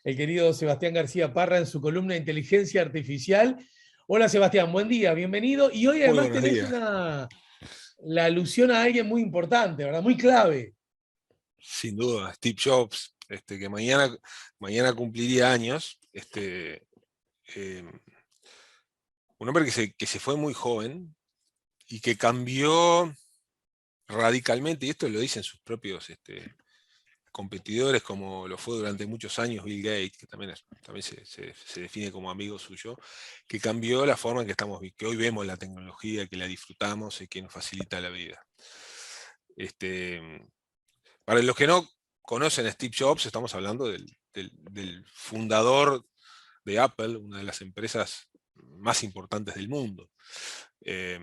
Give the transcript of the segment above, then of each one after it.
el querido Sebastián García Parra en su columna de Inteligencia Artificial. Hola Sebastián, buen día, bienvenido. Y hoy Muy además buenos tenés días. la alusión a alguien muy importante, ¿verdad? Muy clave. Sin duda, Steve Jobs, que mañana cumpliría años. Eh, un hombre que se fue muy joven y que cambió radicalmente, y esto lo dicen sus propios competidores, como lo fue durante muchos años Bill Gates, que también se define como amigo suyo, que cambió la forma en que hoy vemos la tecnología, que la disfrutamos y que nos facilita la vida. Este, para los que no conocen a Steve Jobs, estamos hablando del fundador de Apple, una de las empresas más importantes del mundo. Eh,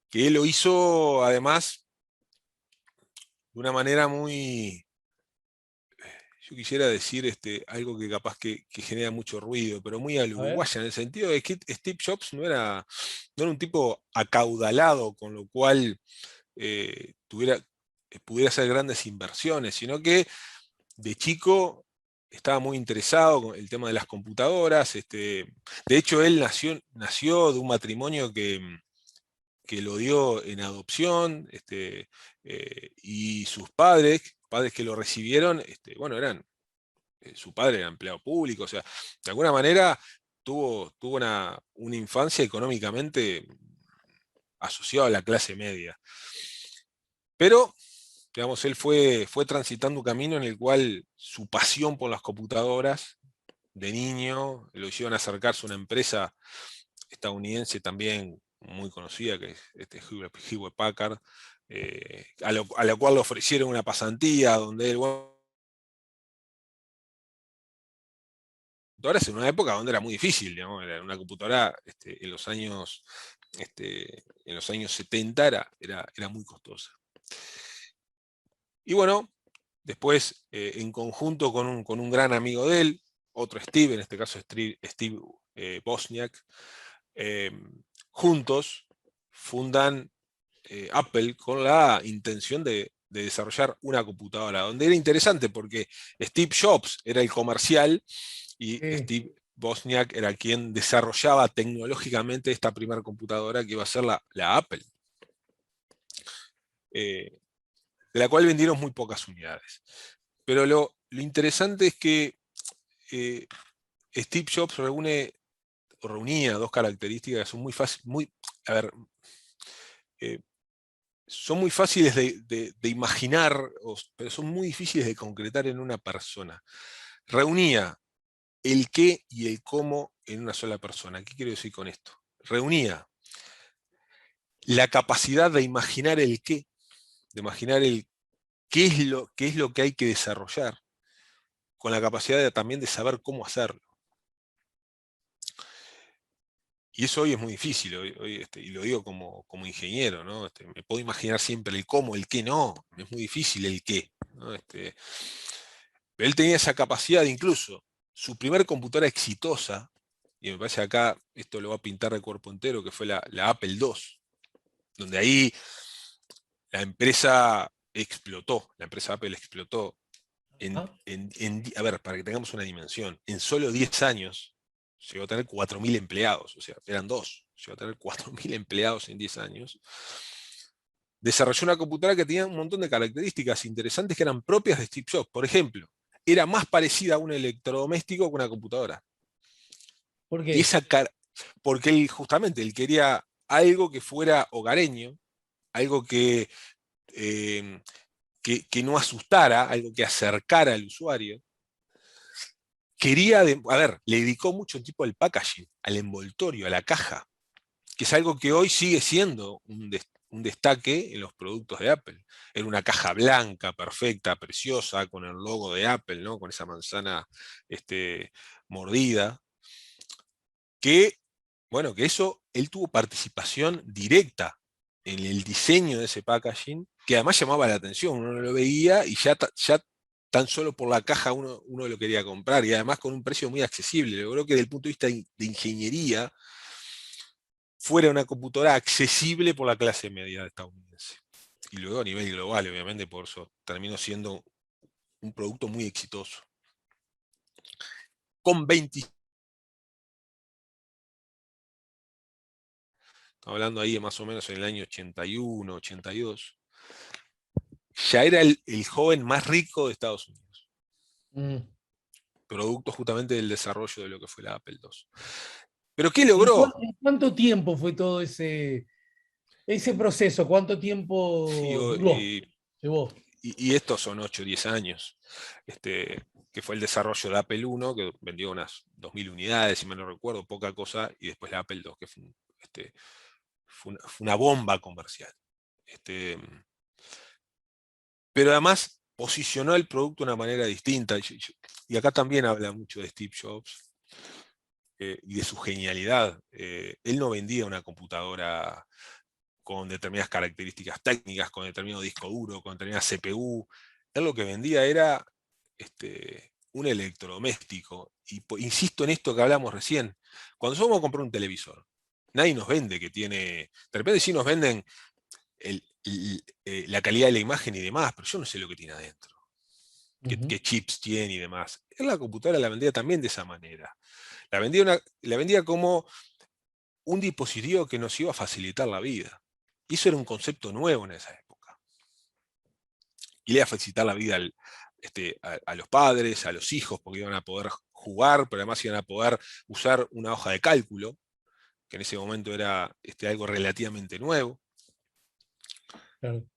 que él lo hizo además de una manera muy, yo quisiera decir algo que capaz que genera mucho ruido, pero muy al A ver. uruguaya, en el sentido de que Steve Jobs no era un tipo acaudalado, con lo cual pudiera hacer grandes inversiones, sino que de chico estaba muy interesado con el tema de las computadoras. De hecho, él nació de un matrimonio que lo dio en adopción, y sus padres que lo recibieron, bueno, su padre era empleado público, o sea, de alguna manera tuvo una infancia económicamente asociada a la clase media. Pero digamos, él fue transitando un camino en el cual su pasión por las computadoras de niño lo hicieron acercarse a una empresa estadounidense también muy conocida, que es Hewlett Packard, a la cual le ofrecieron una pasantía donde él, bueno, computadoras en una época donde era muy difícil, ¿no? Era una computadora en los años 70 era muy costosa. Y bueno, después, en conjunto con un gran amigo de él, otro Steve, en este caso Steve Wozniak, eh, juntos fundan Apple con la intención de desarrollar una computadora, donde era interesante porque Steve Jobs era el comercial y Sí. Steve Wozniak era quien desarrollaba tecnológicamente esta primera computadora que iba a ser la Apple. Eh, de la cual vendieron muy pocas unidades. Pero lo interesante es que eh, Steve Jobs reunía dos características que son muy fáciles, a ver, eh, son muy fáciles de imaginar, pero son muy difíciles de concretar en una persona. Reunía el qué y el cómo en una sola persona. ¿Qué quiero decir con esto? Reunía la capacidad de imaginar el qué, de imaginar el qué es lo que hay que desarrollar, con la capacidad también de saber cómo hacerlo. Y eso hoy es muy difícil, y lo digo como ingeniero, ¿no? Me puedo imaginar siempre el cómo, el qué no, es muy difícil el qué, ¿no? Pero él tenía esa capacidad, incluso su primer computadora exitosa, y me parece que acá esto lo va a pintar de cuerpo entero, que fue la Apple II, donde ahí la empresa explotó, la empresa Apple explotó. Ajá. A ver, para que tengamos una dimensión, en solo 10 años llegó a tener 4.000 empleados, o sea, eran dos, llegó a tener 4.000 empleados en 10 años. Desarrolló una computadora que tenía un montón de características interesantes que eran propias de Steve Jobs. Por ejemplo, era más parecida a un electrodoméstico que una computadora. ¿Por Y qué? porque él quería algo que fuera hogareño, algo eh, que no asustara, algo que acercara al usuario. A ver, le dedicó mucho tiempo al packaging, al envoltorio, a la caja, que es algo que hoy sigue siendo un destaque en los productos de Apple. Era una caja blanca, perfecta, preciosa, con el logo de Apple, ¿no? Con esa manzana mordida, que, bueno, que eso, él tuvo participación directa en el diseño de ese packaging, que además llamaba la atención, uno lo veía y ya tan solo por la caja uno lo quería comprar, y además con un precio muy accesible. Logró que desde el punto de vista de ingeniería fuera una computadora accesible por la clase media estadounidense. Y luego a nivel global, obviamente, por eso terminó siendo un producto muy exitoso. con 20. Estamos hablando ahí más o menos en el año 81, 82. Ya era el joven más rico de Estados Unidos. Mm. Producto justamente del desarrollo de lo que fue la Apple II. ¿Pero qué ¿Y logró? en cuánto tiempo fue todo ese proceso? ¿Cuánto tiempo duró? Y, Llevó. y estos son 8 o 10 años, que fue el desarrollo de Apple I, que vendió unas 2000 unidades, si mal no recuerdo, poca cosa, y después la Apple II, que fue una bomba comercial. Pero además posicionó el producto de una manera distinta, y acá también habla mucho de Steve Jobs y de su genialidad. Él no vendía una computadora con determinadas características técnicas, con determinado disco duro, con determinada CPU. Él lo que vendía era un electrodoméstico. Y insisto en esto que hablamos recién. Cuando nosotros vamos a comprar un televisor, nadie nos vende que tiene. De repente sí nos venden la calidad de la imagen y demás, pero yo no sé lo que tiene adentro. Qué chips tiene y demás. Él la computadora la vendía también de esa manera. La vendía como un dispositivo que nos iba a facilitar la vida. Y eso era un concepto nuevo en esa época. Y le iba a facilitar la vida a los padres, a los hijos, porque iban a poder jugar, pero además iban a poder usar una hoja de cálculo, que en ese momento era algo relativamente nuevo. Claro.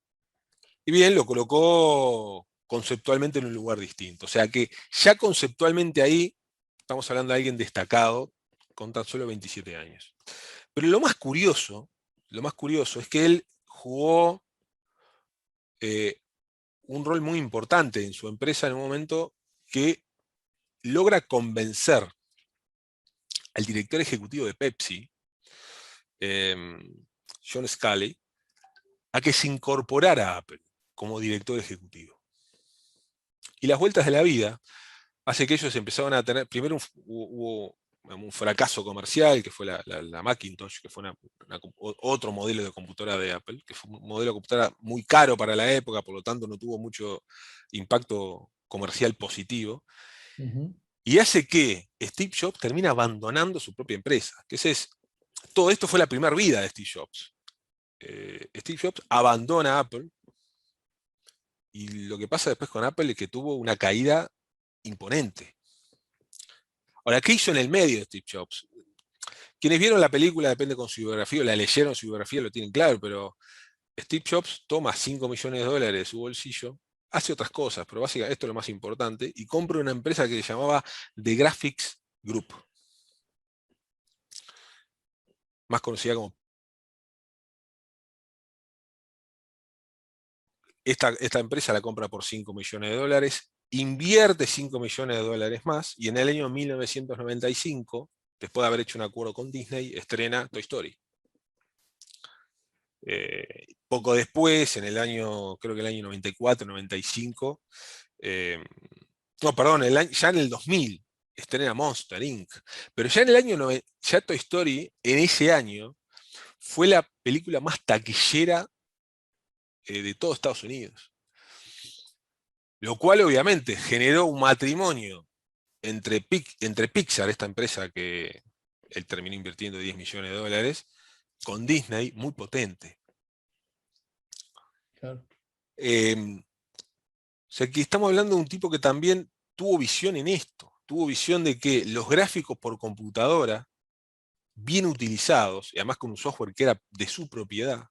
Y bien, lo colocó conceptualmente en un lugar distinto. O sea que ya conceptualmente ahí estamos hablando de alguien destacado con tan solo 27 años. Pero lo más curioso es que él jugó un rol muy importante en su empresa en un momento que logra convencer al director ejecutivo de Pepsi, John Sculley, a que se incorporara a Apple como director ejecutivo. Y las vueltas de la vida hace que ellos empezaron a tener, primero hubo un fracaso comercial, que fue la Macintosh, que fue otro modelo de computadora de Apple, que fue un modelo de computadora muy caro para la época, por lo tanto no tuvo mucho impacto comercial positivo, y hace que Steve Jobs termine abandonando su propia empresa. Todo esto fue la primera vida de Steve Jobs. Steve Jobs abandona Apple, y lo que pasa después con Apple es que tuvo una caída imponente. Ahora, ¿qué hizo en el medio de Steve Jobs? Quienes vieron la película, depende con su biografía, o la leyeron su biografía, lo tienen claro, pero Steve Jobs toma 5 millones de dólares de su bolsillo, hace otras cosas, pero básicamente esto es lo más importante, y compra una empresa que se llamaba The Graphics Group, más conocida como... Esta empresa la compra por 5 millones de dólares, invierte 5 millones de dólares más, y en el año 1995, después de haber hecho un acuerdo con Disney, estrena Toy Story. Poco después, creo que el año 94, 95, no, perdón, ya en el 2000, estrena Monster Inc. Pero ya en el año, ya Toy Story, en ese año, fue la película más taquillera de todo Estados Unidos. Lo cual obviamente generó un matrimonio entre Pixar, esta empresa que él terminó invirtiendo 10 millones de dólares, con Disney, muy potente. Claro. O sea, que estamos hablando de un tipo que también tuvo visión en esto, tuvo visión de que los gráficos por computadora, bien utilizados, y además con un software que era de su propiedad,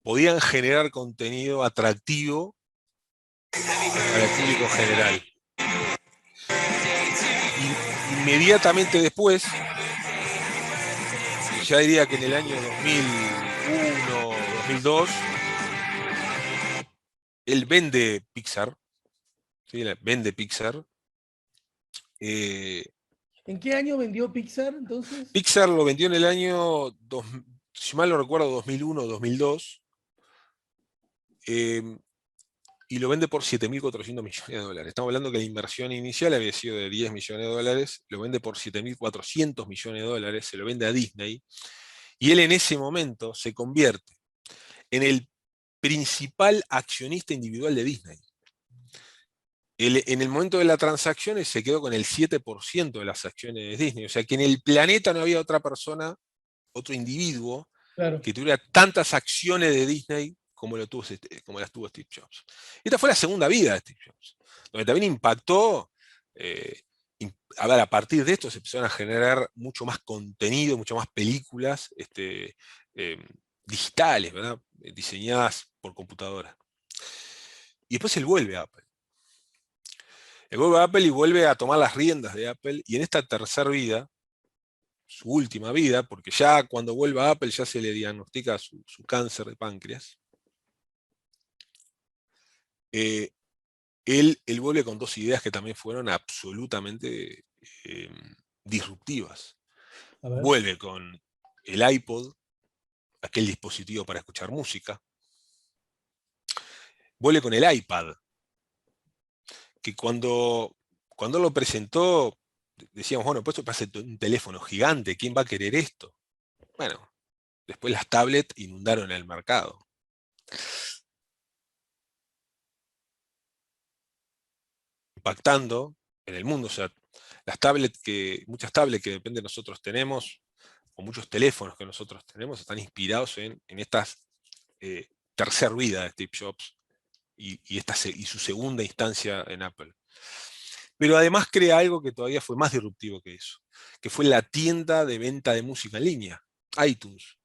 podían generar contenido atractivo para el público general. Inmediatamente después, ya diría que en el año 2001, 2002, él vende Pixar, ¿sí? Vende Pixar. ¿En qué año vendió Pixar entonces? Pixar lo vendió en el año, si mal no recuerdo, 2001 o 2002, y lo vende por 7.400 millones de dólares. Estamos hablando que la inversión inicial había sido de 10 millones de dólares, lo vende por 7.400 millones de dólares, se lo vende a Disney, y él en ese momento se convierte en el principal accionista individual de Disney. En el momento de la transacción él se quedó con el 7% de las acciones de Disney. O sea que en el planeta no había otra persona, otro individuo, Claro. que tuviera tantas acciones de Disney como las tuvo Steve Jobs. Esta fue la segunda vida de Steve Jobs, donde también impactó. eh, a ver, a partir de esto se empezaron a generar mucho más contenido, mucho más películas eh, digitales, ¿verdad? Diseñadas por computadora. Y después él vuelve a Apple. Él vuelve a Apple y vuelve a tomar las riendas de Apple. Y en esta tercera vida, su última vida, porque ya cuando vuelva a Apple ya se le diagnostica su cáncer de páncreas, eh, él vuelve con dos ideas que también fueron absolutamente disruptivas. A ver. Vuelve con el iPod, aquel dispositivo para escuchar música. Vuelve con el iPad, que cuando lo presentó, decíamos, bueno, pues esto pasa un teléfono gigante, ¿quién va a querer esto? Bueno, después las tablets inundaron el mercado. Impactando en el mundo. O sea, muchas tablets que depende de nosotros tenemos, o muchos teléfonos que nosotros tenemos, están inspirados en esta tercer vida de Steve Jobs y su segunda instancia en Apple. Pero además crea algo que todavía fue más disruptivo que eso, que fue la tienda de venta de música en línea, iTunes,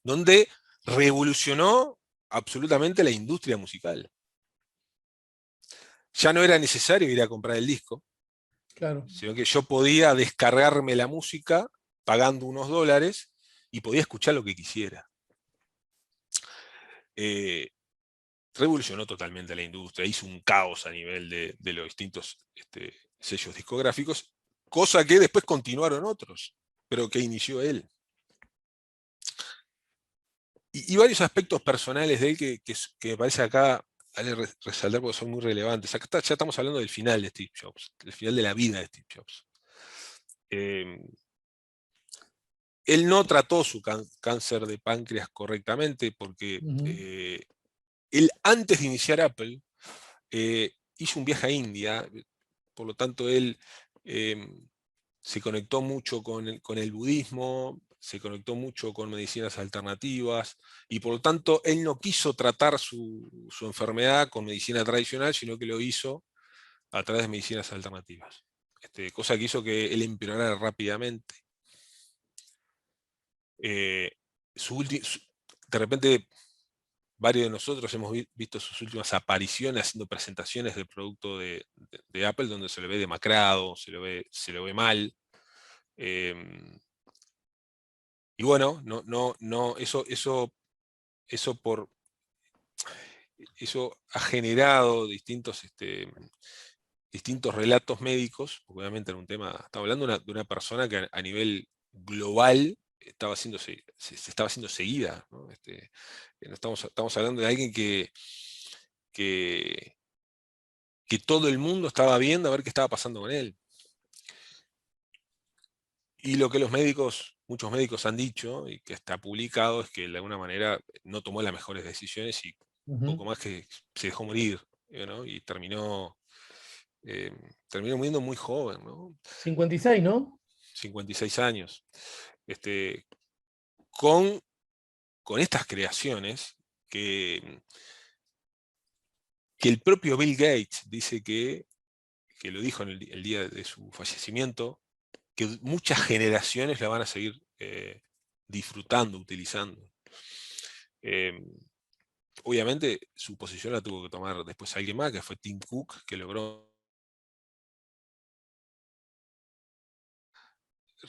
donde revolucionó absolutamente la industria musical. Ya no era necesario ir a comprar el disco, Claro. sino que yo podía descargarme la música pagando unos dólares y podía escuchar lo que quisiera. Eh, Revolucionó totalmente la industria, hizo un caos a nivel de los distintos sellos discográficos, cosa que después continuaron otros, pero que inició él. Y varios aspectos personales de él que me parece acá vale resaltar porque son muy relevantes. Acá ya estamos hablando del final de Steve Jobs, del final de la vida de Steve Jobs. Eh, Él no trató su cáncer de páncreas correctamente porque Ujú. él antes de iniciar Apple hizo un viaje a India, por lo tanto él eh, se conectó mucho con el budismo, se conectó mucho con medicinas alternativas y por lo tanto él no quiso tratar su enfermedad con medicina tradicional, sino que lo hizo a través de medicinas alternativas. Cosa que hizo que él empeorara rápidamente. Eh, de repente, varios de nosotros hemos visto sus últimas apariciones haciendo presentaciones del producto de Apple, donde se le ve demacrado, se lo ve mal. Eh, y bueno, no, eso, eso ha generado distintos relatos médicos, porque obviamente era un tema, estamos hablando de una persona que a nivel global se estaba haciendo seguida, ¿no? No estamos hablando de alguien que, que todo el mundo estaba viendo a ver qué estaba pasando con él. Y lo que muchos médicos han dicho, y que está publicado, es que de alguna manera no tomó las mejores decisiones y Ujú. poco más que se dejó morir, ¿no? Y eh, terminó muriendo muy joven, ¿no? 56, ¿no? 56 años. Este, con, con estas creaciones que el propio Bill Gates dice que lo dijo en el día de su fallecimiento, que muchas generaciones la van a seguir disfrutando, utilizando. Eh, Obviamente su posición la tuvo que tomar después alguien más, que fue Tim Cook, que logró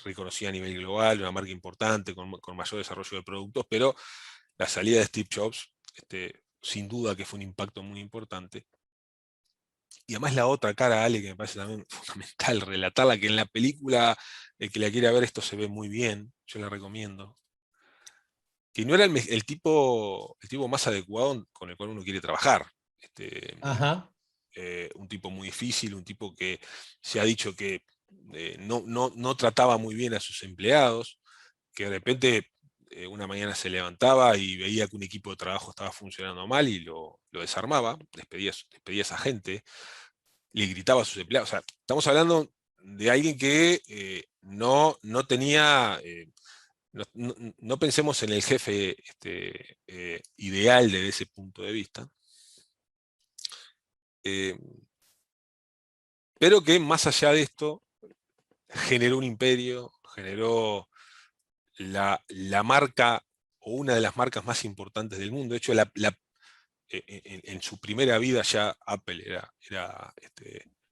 reconocida a nivel global, una marca importante, con mayor desarrollo de productos, pero la salida de Steve Jobs, sin duda que fue un impacto muy importante. Y además la otra cara, Ale, que me parece también fundamental relatarla, que en la película, el que la quiera ver, esto se ve muy bien, yo la recomiendo, que no era el tipo más adecuado con el cual uno quiere trabajar. Este, Ajá. un tipo muy difícil, un tipo que se ha dicho que no trataba muy bien a sus empleados, que de repente una mañana se levantaba y veía que un equipo de trabajo estaba funcionando mal y lo desarmaba, despedía a esa gente, le gritaba a sus empleados. O sea, estamos hablando de alguien que no tenía, no pensemos en el jefe ideal desde ese punto de vista, eh, pero que más allá de esto generó un imperio, generó la marca o una de las marcas más importantes del mundo. De hecho, en su primera vida ya Apple era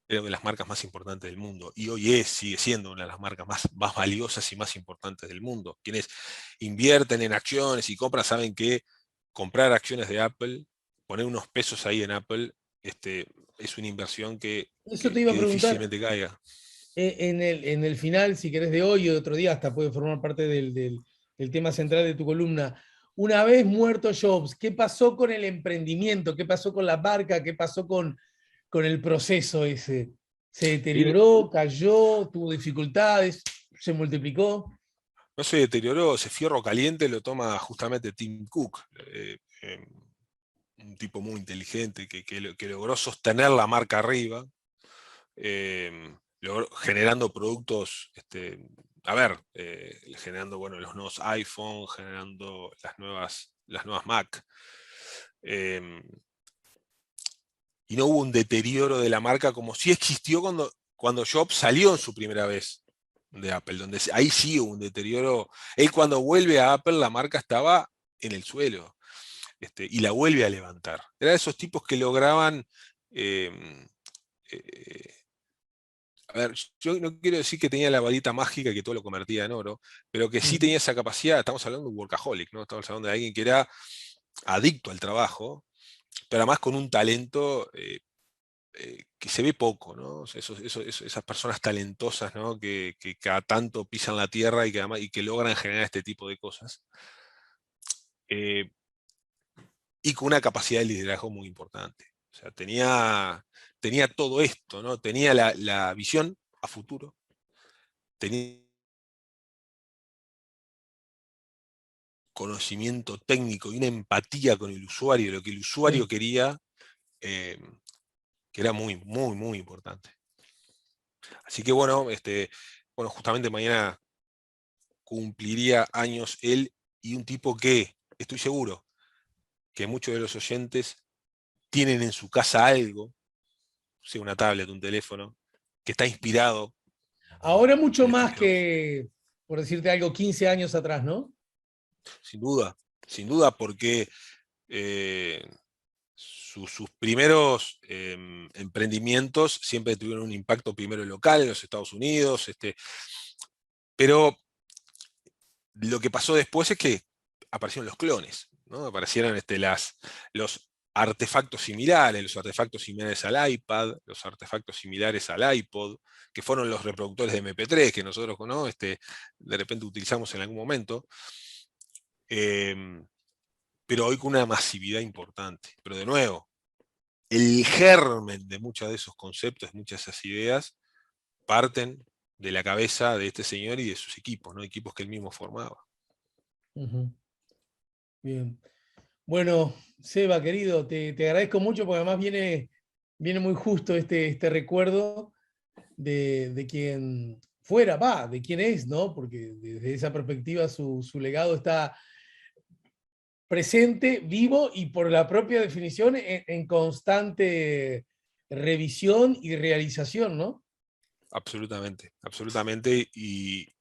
una de las marcas más importantes del mundo, y hoy sigue siendo una de las marcas más valiosas y más importantes del mundo. Quienes invierten en acciones y compran saben que comprar acciones de Apple, poner unos pesos ahí en Apple, es una inversión Eso te iba a que preguntar. difícilmente caiga. En el final, si querés, de hoy o de otro día, hasta puede formar parte del tema central de tu columna. Una vez muerto Jobs, ¿qué pasó con el emprendimiento? ¿Qué pasó con la marca? ¿Qué pasó con el proceso ese? ¿Se Y deterioró? ¿Cayó? ¿Tuvo dificultades? ¿Se multiplicó? no se deterioró, ese fierro caliente lo toma justamente Tim Cook, un tipo muy inteligente que logró sostener la marca arriba, generando productos, generando bueno, los nuevos iPhone, generando las nuevas Mac. Y no hubo un deterioro de la marca como sí existió cuando Jobs salió en su primera vez de Apple, donde ahí sí hubo un deterioro. Él cuando vuelve a Apple, la marca estaba en el suelo, y la vuelve a levantar. Era de esos tipos que lograban, eh, eh, a ver, yo no quiero decir que tenía la varita mágica y que todo lo convertía en oro, pero que sí tenía esa capacidad. Estamos hablando de un workaholic, ¿no? Estamos hablando de alguien que era adicto al trabajo, pero además con un talento que se ve poco, ¿no? O sea, esas personas talentosas, ¿no? Que cada tanto pisan la tierra y que logran generar este tipo de cosas. eh, y con una capacidad de liderazgo muy importante. O sea, tenía todo esto, ¿no? Tenía la visión a futuro, tenía conocimiento técnico y una empatía con el usuario, lo que el usuario Sí. quería, eh, que era muy, muy, muy importante. Así que bueno, justamente mañana cumpliría años él, y un tipo que, estoy seguro, que muchos de los oyentes tienen en su casa algo, sea una tablet, un teléfono, que está inspirado Ahora mucho en Steve más Jobs. que, por decirte algo, 15 años atrás, ¿no? Sin duda, porque eh, sus primeros emprendimientos siempre tuvieron un impacto primero local en los Estados Unidos, pero lo que pasó después es que aparecieron los clones, ¿no? Aparecieron los los artefactos similares al iPad, los artefactos similares al iPod, que fueron los reproductores de MP3 que nosotros, ¿no? De repente utilizamos en algún momento, em, pero hoy con una masividad importante. Pero de nuevo, el germen de muchos de esos conceptos, muchas de esas ideas, parten de la cabeza de este señor y de sus equipos, ¿no? Equipos que él mismo formaba. Ujú. Bien. Bueno, Seba, querido, te agradezco mucho porque además viene muy justo este recuerdo de quien fuera, de quién es, ¿no? Porque desde esa perspectiva su legado está presente, vivo y por la propia definición en constante revisión y realización, ¿no? Absolutamente, absolutamente, y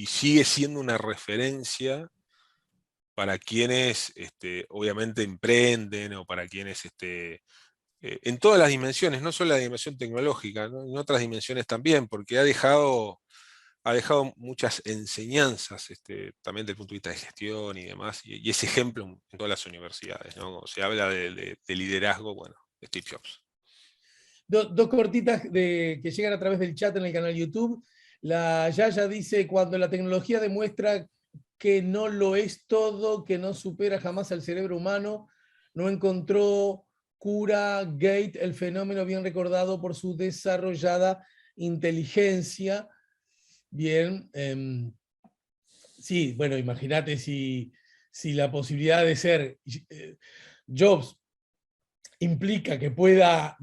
sigue siendo una referencia para quienes obviamente emprenden, o para quienes en todas las dimensiones, no solo la dimensión tecnológica, ¿no? En otras dimensiones también, porque ha dejado muchas enseñanzas, también desde el punto de vista de gestión y demás, y es ejemplo en todas las universidades, ¿no? Cuando se habla de liderazgo, bueno, Steve Jobs. Dos cortitas que llegan a través del chat en el canal YouTube. La Yaya dice, cuando la tecnología demuestra que no lo es todo, que no supera jamás al cerebro humano, no encontró cura Gate, el fenómeno bien recordado por su desarrollada inteligencia. Bien, Sí, bueno, imagínate si la posibilidad de ser Jobs implica que pueda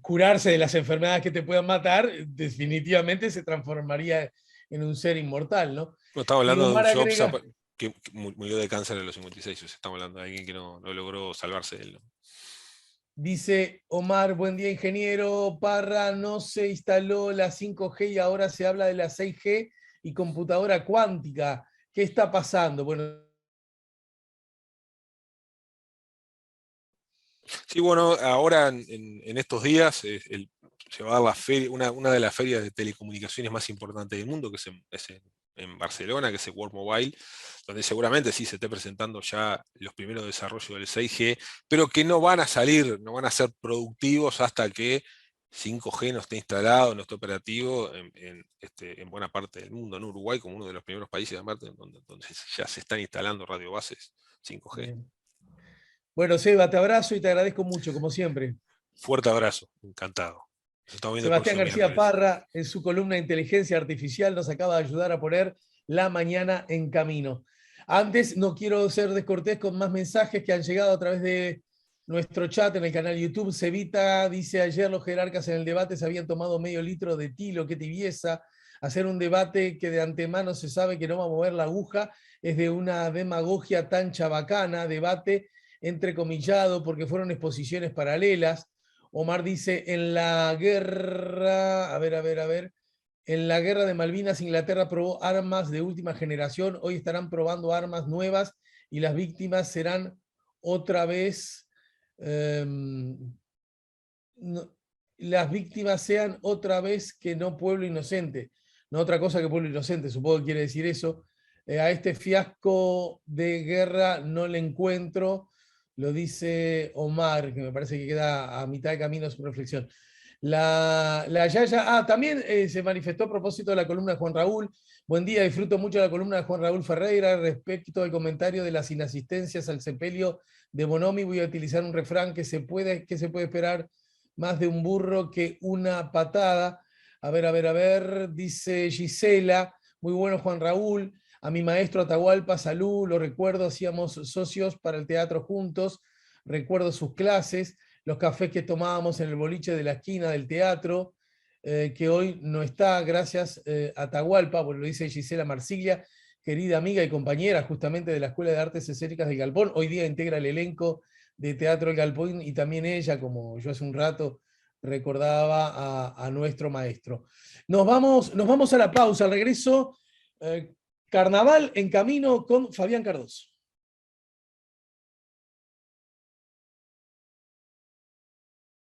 curarse de las enfermedades que te puedan matar, definitivamente se transformaría en un ser inmortal, ¿no? No, estamos Y hablando de un Omar Jobs agrega, que murió de cáncer a los 56, o sea, estamos hablando de alguien que no logró salvarse de él, ¿no? dice Omar, buen día ingeniero, Parra, no se instaló la 5G y ahora se habla de la 6G y computadora cuántica. ¿Qué está pasando? Bueno, Sí, bueno, ahora en estos días se va a dar la feria, una de las ferias de telecomunicaciones más importantes del mundo, que en Barcelona, que es el World Mobile, donde seguramente sí se esté presentando ya los primeros desarrollos del 6G, pero que no van a salir, no van a ser productivos hasta que 5G no esté instalado, no esté operativo en buena parte del mundo. En Uruguay, como uno de los primeros países de Marte, donde ya se están instalando radiobases 5G. bien. Bueno, Seba, te abrazo y te agradezco mucho, como siempre. Fuerte abrazo, encantado. Nos estamos viendo el Sebastián próximo García miércoles. Parra, en su columna Inteligencia Artificial, nos acaba de ayudar a poner la mañana en camino. Antes, no quiero ser descortés con más mensajes que han llegado a través de nuestro chat en el canal YouTube. Cevita dice, ayer los jerarcas en el debate se habían tomado medio litro de tilo, qué tibieza. Hacer un debate que de antemano se sabe que no va a mover la aguja es de una demagogia tan chabacana, debate entrecomillado porque fueron exposiciones paralelas. Omar dice, en la guerra, a ver, en la guerra de Malvinas, Inglaterra probó armas de última generación, hoy estarán probando armas nuevas y las víctimas serán otra vez, no, las víctimas sean otra vez que no pueblo inocente, no otra cosa que pueblo inocente, supongo que quiere decir eso. A este fiasco de guerra no le encuentro, lo dice Omar, que me parece que queda a mitad de camino su reflexión. La Yaya, también se manifestó a propósito de la columna de Juan Raúl. Buen día, disfruto mucho de la columna de Juan Raúl Ferreira respecto al comentario de las inasistencias al sepelio de Bonomi. Voy a utilizar un refrán que se puede esperar más de un burro que una patada. A ver, dice Gisela, muy bueno Juan Raúl, a mi maestro Atahualpa, salud, lo recuerdo, hacíamos socios para el teatro juntos, recuerdo sus clases, los cafés que tomábamos en el boliche de la esquina del teatro, que hoy no está, gracias a Atahualpa, bueno, lo dice Gisela Marsiglia, querida amiga y compañera justamente de la Escuela de Artes Escénicas del Galpón, hoy día integra el elenco de Teatro El Galpón y también ella, como yo hace un rato recordaba a nuestro maestro. Nos vamos a la pausa, al regreso, Carnaval en camino con Fabián Cardoso.